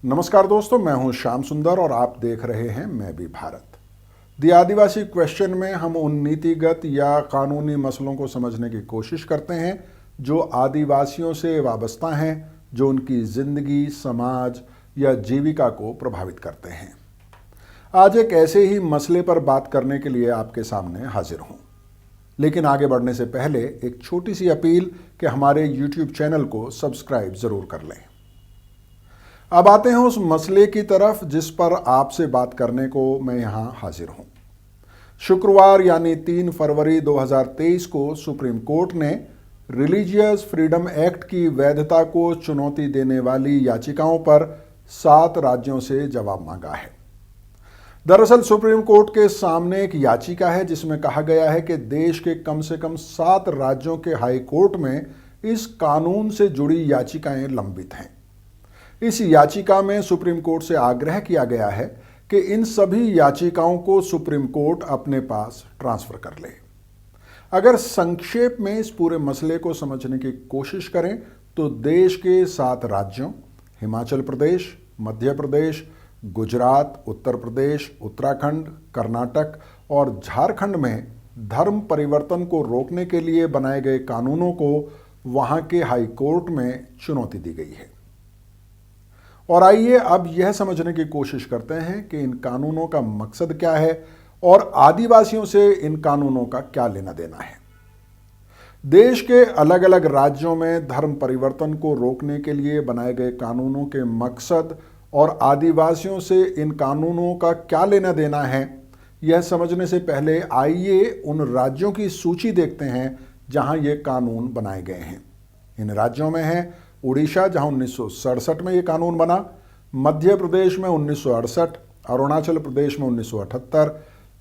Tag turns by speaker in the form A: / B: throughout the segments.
A: नमस्कार दोस्तों, मैं हूं श्याम सुंदर और आप देख रहे हैं मैं भी भारत। दी आदिवासी क्वेश्चन में हम उन नीतिगत या कानूनी मसलों को समझने की कोशिश करते हैं जो आदिवासियों से वाबस्ता हैं, जो उनकी जिंदगी, समाज या जीविका को प्रभावित करते हैं। आज एक ऐसे ही मसले पर बात करने के लिए आपके सामने हाजिर हूं। लेकिन आगे बढ़ने से पहले एक छोटी सी अपील कि हमारे YouTube चैनल को सब्सक्राइब जरूर कर लें। अब आते हैं उस मसले की तरफ जिस पर आपसे बात करने को मैं यहां हाजिर हूं। शुक्रवार यानी 3 फरवरी 2023 को सुप्रीम कोर्ट ने रिलीजियस फ्रीडम एक्ट की वैधता को चुनौती देने वाली याचिकाओं पर 7 राज्यों से जवाब मांगा है। दरअसल सुप्रीम कोर्ट के सामने एक याचिका है जिसमें कहा गया है कि देश के कम से कम 7 राज्यों के हाई कोर्ट में इस कानून से जुड़ी याचिकाएं लंबित हैं। इस याचिका में सुप्रीम कोर्ट से आग्रह किया गया है कि इन सभी याचिकाओं को सुप्रीम कोर्ट अपने पास ट्रांसफर कर ले। अगर संक्षेप में इस पूरे मसले को समझने की कोशिश करें तो देश के 7 राज्यों हिमाचल प्रदेश, मध्य प्रदेश, गुजरात, उत्तर प्रदेश, उत्तराखंड, कर्नाटक और झारखंड में धर्म परिवर्तन को रोकने के लिए बनाए गए कानूनों को वहां के हाई कोर्ट में चुनौती दी गई है। और आइए अब यह समझने की कोशिश करते हैं कि इन कानूनों का मकसद क्या है और आदिवासियों से इन कानूनों का क्या लेना देना है। देश के अलग अलग राज्यों में धर्म परिवर्तन को रोकने के लिए बनाए गए कानूनों के मकसद और आदिवासियों से इन कानूनों का क्या लेना देना है, यह समझने से पहले आइए उन राज्यों की सूची देखते हैं जहां ये कानून बनाए गए हैं। इन राज्यों में है उड़ीसा, जहां 1967 में ये कानून बना, मध्य प्रदेश में 1968, अरुणाचल प्रदेश में 1978,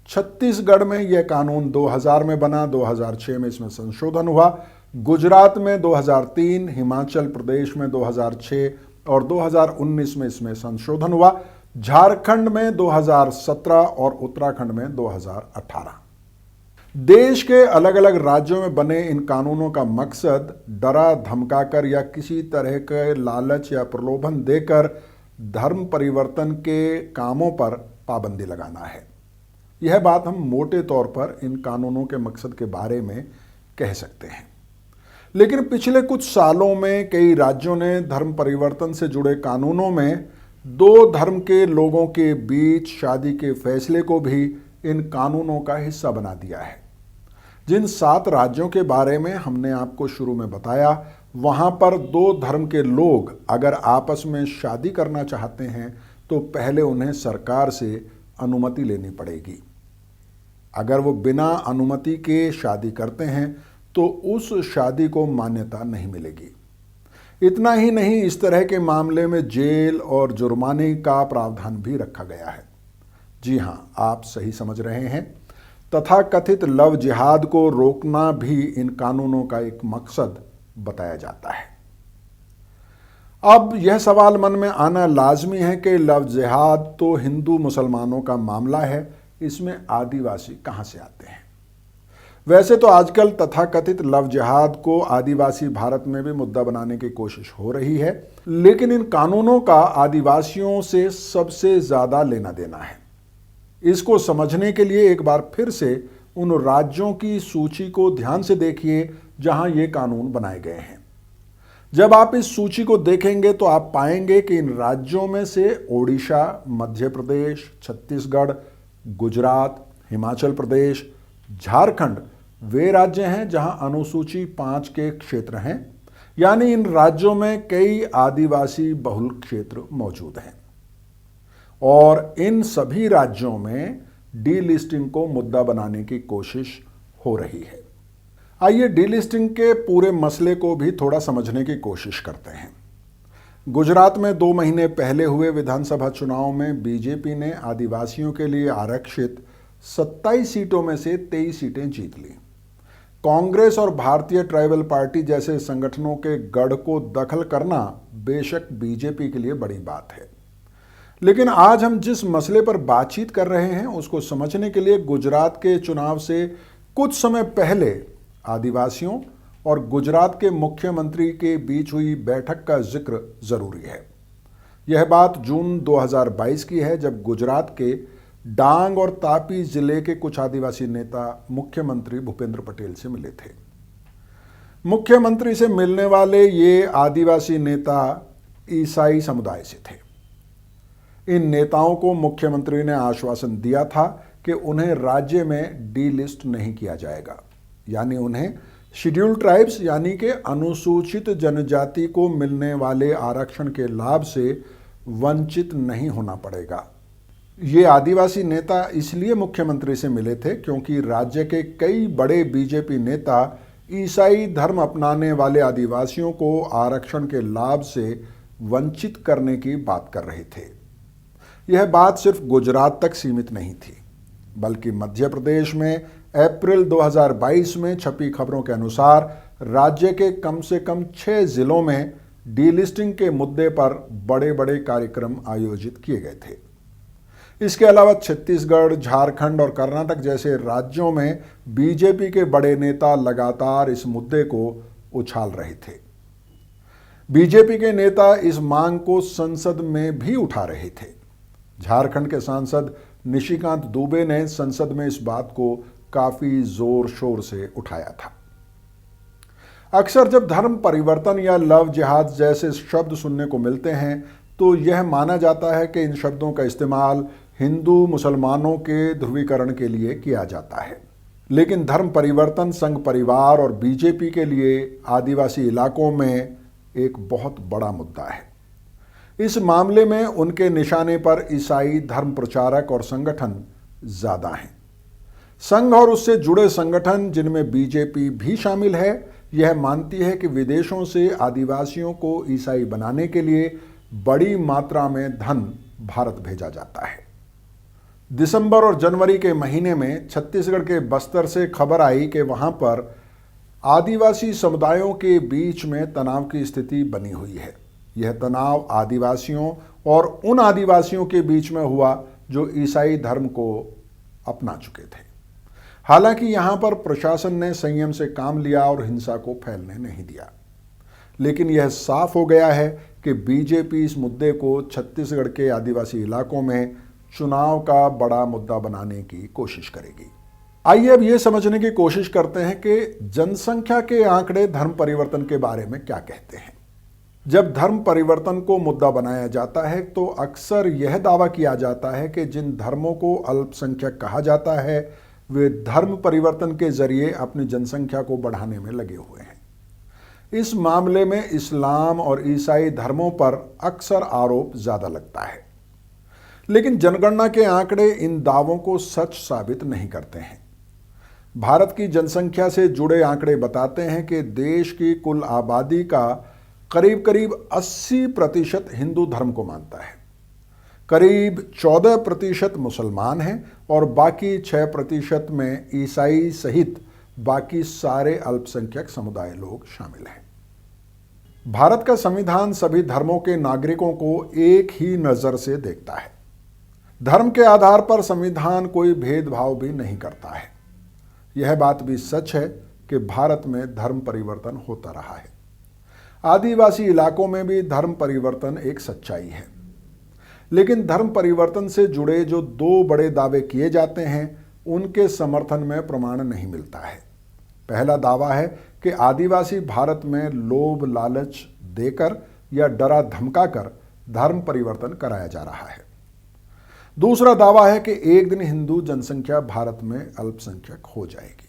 A: छत्तीसगढ़ में यह कानून 2000 में बना, 2006 में इसमें संशोधन हुआ, गुजरात में 2003, हिमाचल प्रदेश में 2006 और 2019 में इसमें संशोधन हुआ, झारखंड में 2017 और उत्तराखंड में 2018। देश के अलग अलग राज्यों में बने इन कानूनों का मकसद डरा धमकाकर या किसी तरह के लालच या प्रलोभन देकर धर्म परिवर्तन के कामों पर पाबंदी लगाना है। यह बात हम मोटे तौर पर इन कानूनों के मकसद के बारे में कह सकते हैं। लेकिन पिछले कुछ सालों में कई राज्यों ने धर्म परिवर्तन से जुड़े कानूनों में 2 धर्म के लोगों के बीच शादी के फैसले को भी इन कानूनों का हिस्सा बना दिया है। जिन 7 राज्यों के बारे में हमने आपको शुरू में बताया, वहां पर 2 धर्म के लोग अगर आपस में शादी करना चाहते हैं तो पहले उन्हें सरकार से अनुमति लेनी पड़ेगी। अगर वो बिना अनुमति के शादी करते हैं तो उस शादी को मान्यता नहीं मिलेगी। इतना ही नहीं, इस तरह के मामले में जेल और जुर्माने का प्रावधान भी रखा गया है। जी हां, आप सही समझ रहे हैं। तथाकथित लव जिहाद को रोकना भी इन कानूनों का एक मकसद बताया जाता है। अब यह सवाल मन में आना लाजमी है कि लव जिहाद तो हिंदू मुसलमानों का मामला है, इसमें आदिवासी कहां से आते हैं। वैसे तो आजकल तथाकथित लव जिहाद को आदिवासी भारत में भी मुद्दा बनाने की कोशिश हो रही है, लेकिन इन कानूनों का आदिवासियों से सबसे ज्यादा लेना देना है। इसको समझने के लिए एक बार फिर से उन राज्यों की सूची को ध्यान से देखिए जहां ये कानून बनाए गए हैं। जब आप इस सूची को देखेंगे तो आप पाएंगे कि इन राज्यों में से ओडिशा, मध्य प्रदेश, छत्तीसगढ़, गुजरात, हिमाचल प्रदेश, झारखंड वे राज्य हैं जहां अनुसूची 5 के क्षेत्र हैं, यानी इन राज्यों में कई आदिवासी बहुल क्षेत्र मौजूद हैं और इन सभी राज्यों में डीलिस्टिंग को मुद्दा बनाने की कोशिश हो रही है। आइए डीलिस्टिंग के पूरे मसले को भी थोड़ा समझने की कोशिश करते हैं। गुजरात में 2 महीने पहले हुए विधानसभा चुनाव में बीजेपी ने आदिवासियों के लिए आरक्षित 27 सीटों में से 23 सीटें जीत ली। कांग्रेस और भारतीय ट्राइबल पार्टी जैसे संगठनों के गढ़ को दखल करना बेशक बीजेपी के लिए बड़ी बात है, लेकिन आज हम जिस मसले पर बातचीत कर रहे हैं उसको समझने के लिए गुजरात के चुनाव से कुछ समय पहले आदिवासियों और गुजरात के मुख्यमंत्री के बीच हुई बैठक का जिक्र जरूरी है। यह बात जून 2022 की है, जब गुजरात के डांग और तापी जिले के कुछ आदिवासी नेता मुख्यमंत्री भूपेंद्र पटेल से मिले थे। मुख्यमंत्री से मिलने वाले ये आदिवासी नेता ईसाई समुदाय से थे। इन नेताओं को मुख्यमंत्री ने आश्वासन दिया था कि उन्हें राज्य में डीलिस्ट नहीं किया जाएगा, यानी उन्हें शेड्यूल्ड ट्राइब्स यानी कि अनुसूचित जनजाति को मिलने वाले आरक्षण के लाभ से वंचित नहीं होना पड़ेगा। ये आदिवासी नेता इसलिए मुख्यमंत्री से मिले थे क्योंकि राज्य के कई बड़े बीजेपी नेता ईसाई धर्म अपनाने वाले आदिवासियों को आरक्षण के लाभ से वंचित करने की बात कर रहे थे। यह बात सिर्फ गुजरात तक सीमित नहीं थी, बल्कि मध्य प्रदेश में अप्रैल 2022 में छपी खबरों के अनुसार राज्य के कम से कम 6 जिलों में डीलिस्टिंग के मुद्दे पर बड़े बड़े कार्यक्रम आयोजित किए गए थे। इसके अलावा छत्तीसगढ़, झारखंड और कर्नाटक जैसे राज्यों में बीजेपी के बड़े नेता लगातार इस मुद्दे को उछाल रहे थे। बीजेपी के नेता इस मांग को संसद में भी उठा रहे थे। झारखंड के सांसद निशिकांत दुबे ने संसद में इस बात को काफी जोर शोर से उठाया था। अक्सर जब धर्म परिवर्तन या लव जिहाद जैसे शब्द सुनने को मिलते हैं तो यह माना जाता है कि इन शब्दों का इस्तेमाल हिंदू मुसलमानों के ध्रुवीकरण के लिए किया जाता है। लेकिन धर्म परिवर्तन संघ परिवार और बीजेपी के लिए आदिवासी इलाकों में एक बहुत बड़ा मुद्दा है। इस मामले में उनके निशाने पर ईसाई धर्म प्रचारक और संगठन ज्यादा हैं। संघ और उससे जुड़े संगठन, जिनमें बीजेपी भी शामिल है, यह मानती है कि विदेशों से आदिवासियों को ईसाई बनाने के लिए बड़ी मात्रा में धन भारत भेजा जाता है। दिसंबर और जनवरी के महीने में छत्तीसगढ़ के बस्तर से खबर आई कि वहां पर आदिवासी समुदायों के बीच में तनाव की स्थिति बनी हुई है। यह तनाव आदिवासियों और उन आदिवासियों के बीच में हुआ जो ईसाई धर्म को अपना चुके थे। हालांकि यहां पर प्रशासन ने संयम से काम लिया और हिंसा को फैलने नहीं दिया, लेकिन यह साफ हो गया है कि बीजेपी इस मुद्दे को छत्तीसगढ़ के आदिवासी इलाकों में चुनाव का बड़ा मुद्दा बनाने की कोशिश करेगी। आइए अब यह समझने की कोशिश करते हैं कि जनसंख्या के आंकड़े धर्म परिवर्तन के बारे में क्या कहते हैं। जब धर्म परिवर्तन को मुद्दा बनाया जाता है तो अक्सर यह दावा किया जाता है कि जिन धर्मों को अल्पसंख्यक कहा जाता है वे धर्म परिवर्तन के जरिए अपनी जनसंख्या को बढ़ाने में लगे हुए हैं। इस मामले में इस्लाम और ईसाई धर्मों पर अक्सर आरोप ज्यादा लगता है, लेकिन जनगणना के आंकड़े इन दावों को सच साबित नहीं करते हैं। भारत की जनसंख्या से जुड़े आंकड़े बताते हैं कि देश की कुल आबादी का करीब करीब 80% हिंदू धर्म को मानता है, करीब 14% मुसलमान हैं और बाकी 6% में ईसाई सहित बाकी सारे अल्पसंख्यक समुदाय लोग शामिल हैं। भारत का संविधान सभी धर्मों के नागरिकों को एक ही नजर से देखता है। धर्म के आधार पर संविधान कोई भेदभाव भी नहीं करता है। यह बात भी सच है कि भारत में धर्म परिवर्तन होता रहा है। आदिवासी इलाकों में भी धर्म परिवर्तन एक सच्चाई है, लेकिन धर्म परिवर्तन से जुड़े जो 2 बड़े दावे किए जाते हैं उनके समर्थन में प्रमाण नहीं मिलता है। पहला दावा है कि आदिवासी भारत में लोभ लालच देकर या डरा धमकाकर धर्म परिवर्तन कराया जा रहा है। दूसरा दावा है कि एक दिन हिंदू जनसंख्या भारत में अल्पसंख्यक हो जाएगी।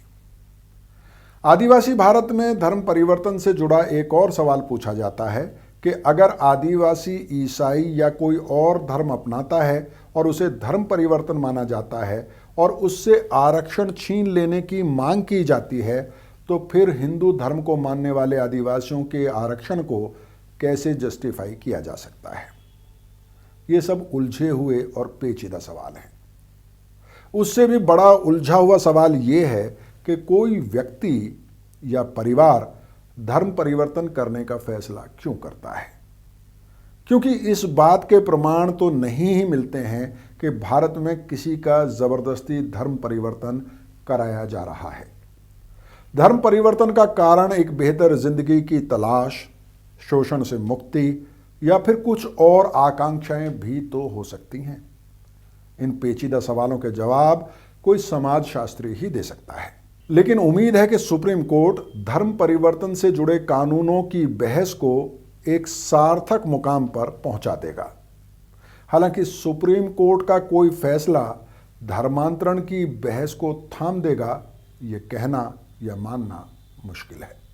A: आदिवासी भारत में धर्म परिवर्तन से जुड़ा एक और सवाल पूछा जाता है कि अगर आदिवासी ईसाई या कोई और धर्म अपनाता है और उसे धर्म परिवर्तन माना जाता है और उससे आरक्षण छीन लेने की मांग की जाती है, तो फिर हिंदू धर्म को मानने वाले आदिवासियों के आरक्षण को कैसे जस्टिफाई किया जा सकता है। ये सब उलझे हुए और पेचीदा सवाल हैं। उससे भी बड़ा उलझा हुआ सवाल ये है कि कोई व्यक्ति या परिवार धर्म परिवर्तन करने का फैसला क्यों करता है, क्योंकि इस बात के प्रमाण तो नहीं ही मिलते हैं कि भारत में किसी का जबरदस्ती धर्म परिवर्तन कराया जा रहा है। धर्म परिवर्तन का कारण एक बेहतर जिंदगी की तलाश, शोषण से मुक्ति, या फिर कुछ और आकांक्षाएं भी तो हो सकती हैं। इन पेचीदा सवालों के जवाब कोई समाजशास्त्री ही दे सकता है। लेकिन उम्मीद है कि सुप्रीम कोर्ट धर्म परिवर्तन से जुड़े कानूनों की बहस को एक सार्थक मुकाम पर पहुंचा देगा। हालांकि सुप्रीम कोर्ट का कोई फैसला धर्मांतरण की बहस को थाम देगा, ये कहना या मानना मुश्किल है।